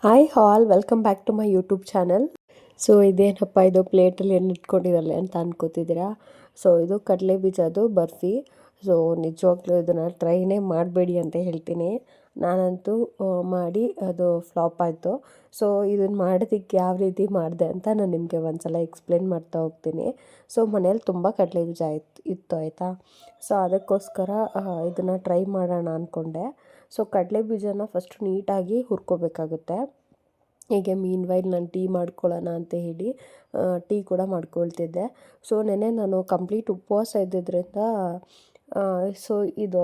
Hi all welcome back to my YouTube channel. So ಇದೇನಪ್ಪ ಇದು ಪ್ಲೇಟಲ್ಲಿ ಏನು ಇಟ್ಕೊಂಡಿರಲ್ಲ ಅಂತ ಅನ್ಕೋತಿದ್ದೀರಾ. ಸೊ ಇದು ಕಡಲೆ ಬೀಜದ್ದು ಬರ್ಫಿ. ಸೊ ನಿಜವಾಗ್ಲೂ ಇದನ್ನು ಟ್ರೈನೇ ಮಾಡಬೇಡಿ ಅಂತ ಹೇಳ್ತೀನಿ. ನಾನಂತೂ ಮಾಡಿ ಅದು ಫ್ಲಾಪ್ ಆಯಿತು. ಸೊ ಇದನ್ನು ಮಾಡೋದಕ್ಕೆ ಯಾವ ರೀತಿ ಮಾಡಿದೆ ಅಂತ ನಾನು ನಿಮಗೆ ಒಂದ್ಸಲ ಎಕ್ಸ್ಪ್ಲೇನ್ ಮಾಡ್ತಾ ಹೋಗ್ತೀನಿ. ಸೊ ಮನೇಲಿ ತುಂಬ ಕಡಲೆ ಬೀಜ ಇತ್ತು ಆಯಿತಾ. ಸೊ ಅದಕ್ಕೋಸ್ಕರ ಇದನ್ನು ಟ್ರೈ ಮಾಡೋಣ ಅಂದ್ಕೊಂಡೆ. ಸೊ ಕಡಲೆ ಬೀಜನ ಫಸ್ಟ್ ನೀಟಾಗಿ ಹುರ್ಕೋಬೇಕಾಗುತ್ತೆ. ಹೀಗೆ ಮೀನ್ ವೈಲ್ ನಾನು ಟೀ ಮಾಡ್ಕೊಳ್ಳೋಣ ಅಂತ ಹೇಳಿ ಟೀ ಕೂಡ ಮಾಡ್ಕೊಳ್ತಿದ್ದೆ. ಸೊ ನಾನು ಕಂಪ್ಲೀಟ್ ಉಪವಾಸ ಇದ್ದಿದ್ದರಿಂದ ಸೊ ಇದು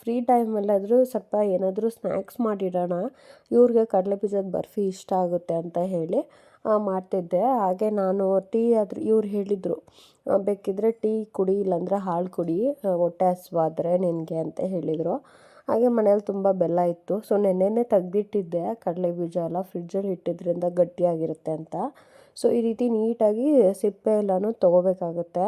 ಫ್ರೀ ಟೈಮಲ್ಲಾದರೂ ಸ್ವಲ್ಪ ಏನಾದರೂ ಸ್ನ್ಯಾಕ್ಸ್ ಮಾಡಿಡೋಣ, ಇವ್ರಿಗೆ ಕಡಲೆ ಬೀಜದ ಬರ್ಫಿ ಇಷ್ಟ ಆಗುತ್ತೆ ಅಂತ ಹೇಳಿ ಮಾಡ್ತಿದ್ದೆ. ಹಾಗೆ ನಾನು ಟೀ ಆದರೂ ಇವ್ರು ಹೇಳಿದರು, ಬೇಕಿದ್ದರೆ ಟೀ ಕುಡಿ, ಇಲ್ಲಾಂದರೆ ಹಾಲು ಕುಡಿ, ಹೊಟ್ಟೆ ಹಸಿವಾದರೆ ನಿನಗೆ ಅಂತ ಹೇಳಿದರು. ಹಾಗೆ ಮನೇಲಿ ತುಂಬ ಬೆಲ್ಲ ಇತ್ತು. ಸೊ ನೆನ್ನೆನೇ ತೆಗ್ದಿಟ್ಟಿದ್ದೆ ಕಡಲೆ ಬೀಜ ಎಲ್ಲ, ಫ್ರಿಡ್ಜಲ್ಲಿ ಇಟ್ಟಿದ್ರಿಂದ ಗಟ್ಟಿಯಾಗಿರುತ್ತೆ ಅಂತ. ಸೊ ಈ ರೀತಿ ನೀಟಾಗಿ ಸಿಪ್ಪೆ ಎಲ್ಲನೂ ತೊಗೋಬೇಕಾಗುತ್ತೆ.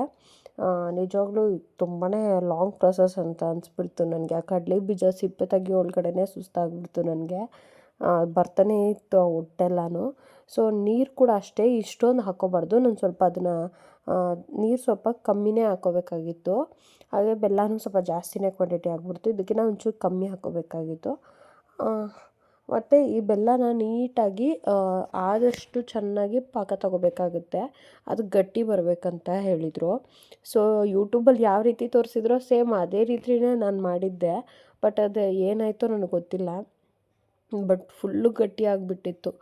ನಿಜವಾಗ್ಲೂ ತುಂಬಾ ಲಾಂಗ್ ಪ್ರೊಸೆಸ್ ಅಂತ ಅನಿಸ್ಬಿಡ್ತು ನನಗೆ. ಆ ಕಡಲೆ ಬೀಜ ಸಿಪ್ಪೆ ತೆಗಿಯೋ ಒಳಗಡೆ ಸುಸ್ತಾಗ್ಬಿಡ್ತು ನನಗೆ. ಬರ್ತಾನೆ ಇತ್ತು ಆ ಹೊಟ್ಟೆಲ್ಲನೂ. ಸೊ ನೀರು ಕೂಡ ಅಷ್ಟೇ ಇಷ್ಟೊಂದು ಹಾಕ್ಕೋಬಾರ್ದು, ನಾನು ಸ್ವಲ್ಪ ಅದನ್ನು ನೀರು ಸ್ವಲ್ಪ ಕಮ್ಮಿನೇ ಹಾಕ್ಕೋಬೇಕಾಗಿತ್ತು. ಹಾಗೆ ಬೆಲ್ಲನೂ ಸ್ವಲ್ಪ ಜಾಸ್ತಿನೇ ಕ್ವಾಂಟಿಟಿ ಆಗಿಬಿಡ್ತು, ಇದಕ್ಕಿಂತ ಒಂಚೂರು ಕಮ್ಮಿ ಹಾಕ್ಕೋಬೇಕಾಗಿತ್ತು. ಮತ್ತು ಈ ಬೆಲ್ಲನ ನೀಟಾಗಿ ಆದಷ್ಟು ಚೆನ್ನಾಗಿ ಪಾಕ ತಗೋಬೇಕಾಗುತ್ತೆ, ಅದು ಗಟ್ಟಿ ಬರಬೇಕಂತ ಹೇಳಿದರು. ಸೊ ಯೂಟ್ಯೂಬಲ್ಲಿ ಯಾವ ರೀತಿ ತೋರಿಸಿದ್ರೋ ಸೇಮ್ ಅದೇ ರೀತಿಯೇ ನಾನು ಮಾಡಿದ್ದೆ. ಬಟ್ ಅದು ಏನಾಯಿತೋ ನನಗೆ ಗೊತ್ತಿಲ್ಲ, ಬಟ್ ಫುಲ್ಲು ಗಟ್ಟಿಯಾಗಿಬಿಟ್ಟಿತ್ತು.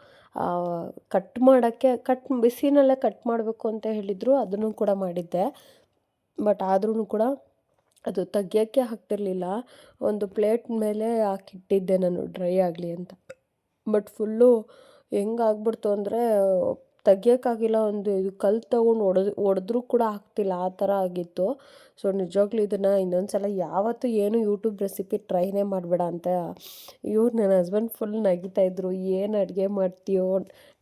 ಕಟ್ ಮಾಡೋಕ್ಕೆ ಬಿಸಿನಲ್ಲೇ ಕಟ್ ಮಾಡಬೇಕು ಅಂತ ಹೇಳಿದರು, ಅದನ್ನು ಕೂಡ ಮಾಡಿದ್ದೆ. ಬಟ್ ಆದ್ರೂ ಕೂಡ ಅದು ತೆಗಿಯೋಕ್ಕೆ ಆಗ್ತಿರ್ಲಿಲ್ಲ. ಒಂದು ಪ್ಲೇಟ್ ಮೇಲೆ ಹಾಕಿಟ್ಟಿದ್ದೆ ನಾನು ಡ್ರೈ ಆಗಲಿ ಅಂತ. ಬಟ್ ಫುಲ್ಲು ಹೆಂಗಾಗ್ಬಿಡ್ತು ಅಂದರೆ ತೆಗಿಯೋಕ್ಕಾಗಿಲ್ಲ. ಒಂದು ಇದು ಕಲ್ಲು ತೊಗೊಂಡು ಹೊಡೆದ್ರೂ ಕೂಡ ಆಗ್ತಿಲ್ಲ, ಆ ಥರ ಆಗಿತ್ತು. ಸೊ ನಿಜವಾಗ್ಲೂ ಇದನ್ನು ಇನ್ನೊಂದು ಸಲ ಯಾವತ್ತೂ ಏನು ಯೂಟ್ಯೂಬ್ ರೆಸಿಪಿ ಟ್ರೈನೇ ಮಾಡಬೇಡ ಅಂತ ನನ್ನ ಹಸ್ಬೆಂಡ್ ಫುಲ್ ನಗಿತಾಯಿದ್ರು. ಏನು ಅಡುಗೆ ಮಾಡ್ತೀಯೋ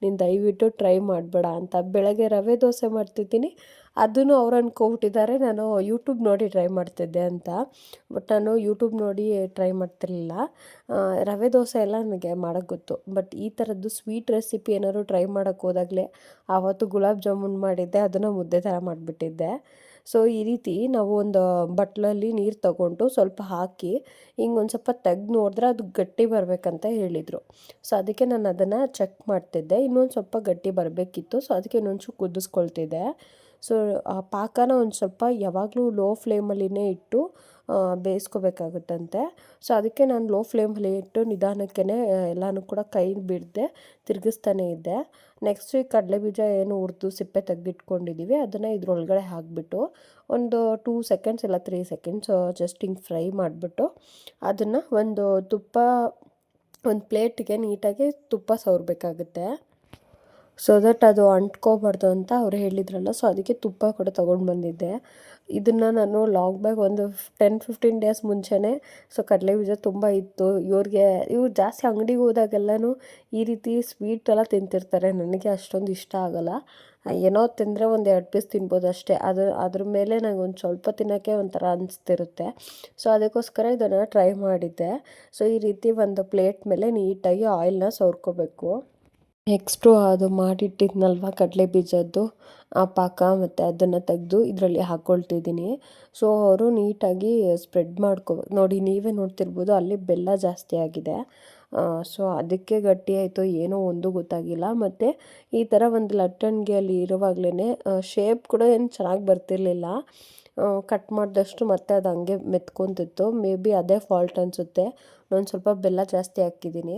ನೀನು ದಯವಿಟ್ಟು ಟ್ರೈ ಮಾಡಬೇಡ ಅಂತ. ಬೆಳಗ್ಗೆ ರವೆ ದೋಸೆ ಮಾಡ್ತಿದ್ದೀನಿ, ಅದನ್ನು ಅವ್ರು ಅಂದ್ಕೊಬಿಟ್ಟಿದ್ದಾರೆ ನಾನು ಯೂಟ್ಯೂಬ್ ನೋಡಿ ಟ್ರೈ ಮಾಡ್ತಿದ್ದೆ ಅಂತ. ಬಟ್ ನಾನು ಯೂಟ್ಯೂಬ್ ನೋಡಿ ಟ್ರೈ ಮಾಡ್ತಿರ್ಲಿಲ್ಲ. ರವೆ ದೋಸೆ ಎಲ್ಲ ನನಗೆ ಮಾಡೋಕ್ಕೆ ಗೊತ್ತು, ಬಟ್ ಈ ಥರದ್ದು ಸ್ವೀಟ್ ರೆಸಿಪಿ ಏನಾದ್ರು ಟ್ರೈ ಮಾಡೋಕ್ಕೆ ಹೋದಾಗಲೇ ಆವತ್ತು ಗುಲಾಬ್ ಜಾಮೂನ್ ಮಾಡಿದ್ದೆ, ಅದನ್ನು ಮುದ್ದೆ ಥರ ಮಾಡಿಬಿಟ್ಟಿದ್ದೆ. ಸೊ ಈ ರೀತಿ ನಾವು ಒಂದು ಬಟ್ಲಲ್ಲಿ ನೀರು ತಗೊಂಡು ಸ್ವಲ್ಪ ಹಾಕಿ ಹಿಂಗೆ ಒಂದು ಸ್ವಲ್ಪ ತೆಗ್ದು ನೋಡಿದ್ರೆ ಅದು ಗಟ್ಟಿ ಬರಬೇಕಂತ ಹೇಳಿದರು. ಸೊ ಅದಕ್ಕೆ ನಾನು ಅದನ್ನು ಚೆಕ್ ಮಾಡ್ತಿದ್ದೆ, ಇನ್ನೊಂದು ಸ್ವಲ್ಪ ಗಟ್ಟಿ ಬರಬೇಕಿತ್ತು. ಸೊ ಅದಕ್ಕೆ ಇನ್ನೊಂಚೂರು ಕುದಿಸ್ಕೊಳ್ತಿದ್ದೆ. ಸೊ ಆ ಪಾಕನ ಒಂದು ಸ್ವಲ್ಪ ಯಾವಾಗಲೂ ಲೋ ಫ್ಲೇಮಲ್ಲಿನೇ ಇಟ್ಟು ಬೇಯಿಸ್ಕೋಬೇಕಾಗುತ್ತಂತೆ. ಸೊ ಅದಕ್ಕೆ ನಾನು ಲೋ ಫ್ಲೇಮಲ್ಲಿ ಇಟ್ಟು ನಿಧಾನಕ್ಕೆ ಎಲ್ಲನೂ ಕೂಡ ಕೈ ಬಿಡದೆ ತಿರುಗಿಸ್ತಾನೆ ಇದ್ದೆ. ನೆಕ್ಸ್ಟ್ ಈ ಕಡಲೆ ಬೀಜ ಏನು ಹುರಿದು ಸಿಪ್ಪೆ ತೆಗೆದಿಟ್ಕೊಂಡಿದ್ದೀವಿ ಅದನ್ನು ಇದ್ರೊಳಗಡೆ ಹಾಕಿಬಿಟ್ಟು ಒಂದು 2 ಸೆಕೆಂಡ್ಸ್ ಇಲ್ಲ 3 ಸೆಕೆಂಡ್ಸ್ ಜಸ್ಟ್ ಹಿಂಗೆ ಫ್ರೈ ಮಾಡಿಬಿಟ್ಟು ಅದನ್ನು ಒಂದು ಪ್ಲೇಟಿಗೆ ನೀಟಾಗಿ ತುಪ್ಪ ಸವರಬೇಕಾಗುತ್ತೆ. ಸೊ ದಟ್ ಅದು ಅಂಟ್ಕೋಬಾರ್ದು ಅಂತ ಅವ್ರು ಹೇಳಿದ್ರಲ್ಲ, ಸೊ ಅದಕ್ಕೆ ತುಪ್ಪ ಕೂಡ ತೊಗೊಂಡು ಬಂದಿದ್ದೆ. ಇದನ್ನು ನಾನು ಲಾಂಗ್ ಬ್ಯಾಗ್ ಒಂದು 10-15 ಡೇಸ್ ಮುಂಚೆನೇ ಸೊ ಕಡಲೆ ಬೀಜ ತುಂಬ ಇತ್ತು. ಇವ್ರು ಜಾಸ್ತಿ ಅಂಗಡಿಗೆ ಹೋದಾಗೆಲ್ಲನೂ ಈ ರೀತಿ ಸ್ವೀಟ್ ಎಲ್ಲ ತಿಂತಿರ್ತಾರೆ. ನನಗೆ ಅಷ್ಟೊಂದು ಇಷ್ಟ ಆಗೋಲ್ಲ. ಏನೋ ತಿಂದರೆ ಒಂದು 2 ಪೀಸ್ ತಿನ್ಬೋದು ಅಷ್ಟೇ. ಅದ್ರ ಮೇಲೆ ನಂಗೆ ಒಂದು ಸ್ವಲ್ಪ ತಿನ್ನೋಕ್ಕೆ ಒಂಥರ ಅನಿಸ್ತಿರುತ್ತೆ. ಸೊ ಅದಕ್ಕೋಸ್ಕರ ಇದನ್ನು ಟ್ರೈ ಮಾಡಿದ್ದೆ. ಸೊ ಈ ರೀತಿ ಒಂದು ಪ್ಲೇಟ್ ಮೇಲೆ ನೀಟಾಗಿ ಆಯಿಲ್ನ ಸವರ್ಕೋಬೇಕು. ನೆಕ್ಸ್ಟು ಅದು ಮಾಡಿಟ್ಟಿದ್ನಲ್ವ ಕಡಲೆ ಬೀಜದ್ದು ಆ ಪಾಕ, ಮತ್ತು ಅದನ್ನು ತೆಗೆದು ಇದರಲ್ಲಿ ಹಾಕ್ಕೊಳ್ತಿದ್ದೀನಿ. ಸೊ ಅವರು ನೀಟಾಗಿ ಸ್ಪ್ರೆಡ್ ನೋಡಿ, ನೀವೇ ನೋಡ್ತಿರ್ಬೋದು ಅಲ್ಲಿ ಬೆಲ್ಲ ಜಾಸ್ತಿ ಆಗಿದೆ. ಸೊ ಅದಕ್ಕೆ ಗಟ್ಟಿ ಆಯಿತು ಏನೋ ಒಂದು ಗೊತ್ತಾಗಿಲ್ಲ. ಮತ್ತು ಈ ಥರ ಒಂದು ಲಟ್ಟಣಿಗೆ ಅಲ್ಲಿ ಇರುವಾಗಲೇ ಶೇಪ್ ಕೂಡ ಏನು ಚೆನ್ನಾಗಿ ಬರ್ತಿರ್ಲಿಲ್ಲ. ಕಟ್ ಮಾಡಿದಷ್ಟು ಮತ್ತೆ ಅದು ಹಂಗೆ ಮೆತ್ಕೊತಿತ್ತು. ಮೇ ಬಿ ಅದೇ ಫಾಲ್ಟ್ ಅನಿಸುತ್ತೆ, ನಾನು ಸ್ವಲ್ಪ ಬೆಲ್ಲ ಜಾಸ್ತಿ ಹಾಕಿದ್ದೀನಿ.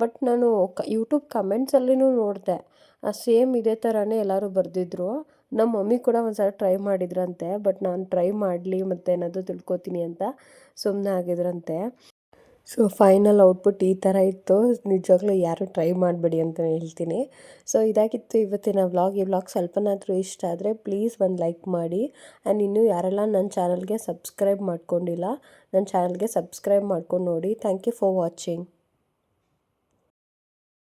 ಬಟ್ ನಾನು ಯೂಟ್ಯೂಬ್ ಕಮೆಂಟ್ಸಲ್ಲಿನೂ ನೋಡಿದೆ, ಸೇಮ್ ಇದೇ ಥರನೇ ಎಲ್ಲರೂ ಬರೆದಿದ್ರು. ನಮ್ಮ ಮಮ್ಮಿ ಕೂಡ ಒಂದು ಸಲ ಟ್ರೈ ಮಾಡಿದ್ರಂತೆ, ಬಟ್ ನಾನು ಟ್ರೈ ಮಾಡಲಿ ಮತ್ತು ಏನಾದರೂ ತಿಳ್ಕೊತೀನಿ ಅಂತ ಸುಮ್ಮನೆ ಆಗಿದ್ರಂತೆ. ಸೊ ಫೈನಲ್ ಔಟ್ಪುಟ್ ಈ ಥರ ಇತ್ತು. ನಿಜವಾಗ್ಲೂ ಯಾರು ಟ್ರೈ ಮಾಡಬೇಡಿ ಅಂತ ಹೇಳ್ತೀನಿ. ಸೊ ಇದಾಗಿತ್ತು ಇವತ್ತಿನ ವ್ಲಾಗ್. ಈ ವ್ಲಾಗ್ ಸ್ವಲ್ಪನಾದರೂ ಇಷ್ಟ ಆದರೆ ಪ್ಲೀಸ್ ಒಂದು ಲೈಕ್ ಮಾಡಿ. ಆ್ಯಂಡ್ ಇನ್ನೂ ಯಾರೆಲ್ಲ ನನ್ನ ಚಾನಲ್ಗೆ ಸಬ್ಸ್ಕ್ರೈಬ್ ಮಾಡ್ಕೊಂಡಿಲ್ಲ, ನನ್ನ ಚಾನಲ್ಗೆ ಸಬ್ಸ್ಕ್ರೈಬ್ ಮಾಡ್ಕೊಂಡು ನೋಡಿ. Thank you for watching.